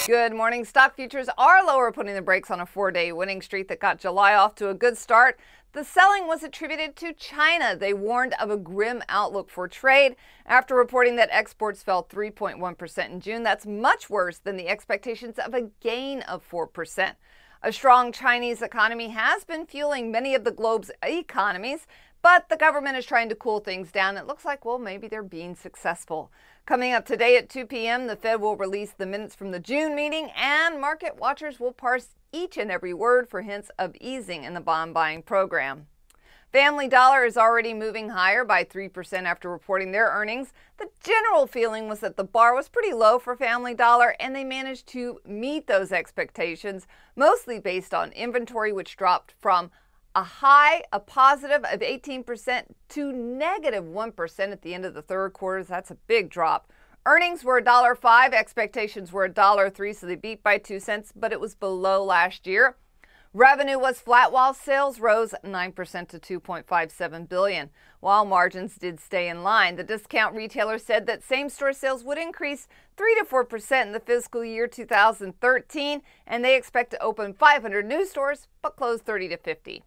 Good morning. Stock futures are lower, putting the brakes on a 4-day winning streak that got July off to a good start. The selling was attributed to China. They warned of a grim outlook for trade after reporting that exports fell 3.1% in June. That's much worse than the expectations of a gain of 4%. A strong Chinese economy has been fueling many of the globe's economies, but the government is trying to cool things down. It looks like, well, maybe they're being successful. Coming up today at 2 p.m., the Fed will release the minutes from the June meeting, and market watchers will parse each and every word for hints of easing in the bond buying program. Family Dollar is already moving higher by 3% after reporting their earnings. The general feeling was that the bar was pretty low for Family Dollar, and they managed to meet those expectations, mostly based on inventory, which dropped from a positive of 18% to negative 1% at the end of the third quarter. That's a big drop. Earnings were $1.05. Expectations were $1.03, so they beat by 2 cents, but it was below last year. Revenue was flat while sales rose 9% to $2.57 billion, while margins did stay in line. The discount retailer said that same-store sales would increase 3 to 4% in the fiscal year 2013, and they expect to open 500 new stores but close 30 to 50.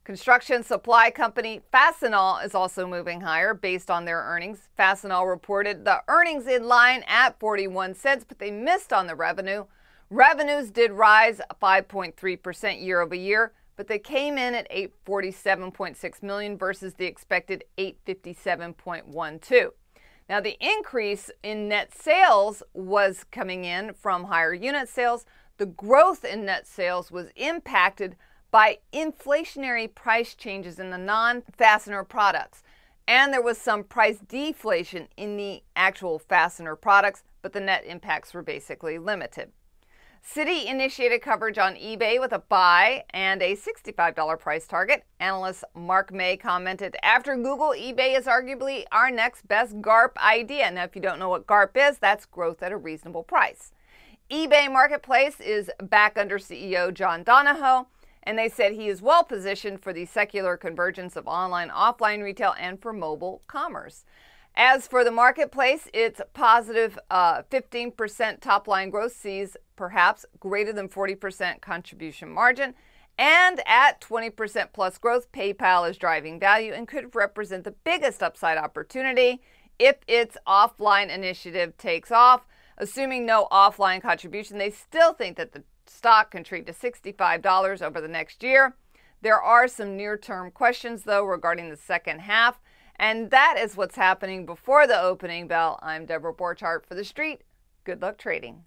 Construction supply company Fastenal is also moving higher based on their earnings. Fastenal reported the earnings in line at 41 cents, but they missed on the revenue. Revenues did rise 5.3% year over year, but they came in at $847.6 million versus the expected $857.12. Now, the increase in net sales was coming in from higher unit sales. The growth in net sales was impacted by inflationary price changes in the non-fastener products. And there was some price deflation in the actual fastener products, but the net impacts were basically limited. Citi initiated coverage on eBay with a buy and a $65 price target. Analyst Mark May commented, after Google, eBay is arguably our next best GARP idea. Now, if you don't know what GARP is, that's growth at a reasonable price. eBay Marketplace is back under CEO John Donahoe, and they said he is well positioned for the secular convergence of online-offline retail and for mobile commerce. As for the marketplace, its positive 15% top-line growth sees perhaps greater than 40% contribution margin. And at 20% plus growth, PayPal is driving value and could represent the biggest upside opportunity if its offline initiative takes off. Assuming no offline contribution, they still think that the stock can trade to $65 over the next year. There are some near-term questions, though, regarding the second half, and that is what's happening before the opening bell. I'm Deborah Borchardt for The Street. Good luck trading.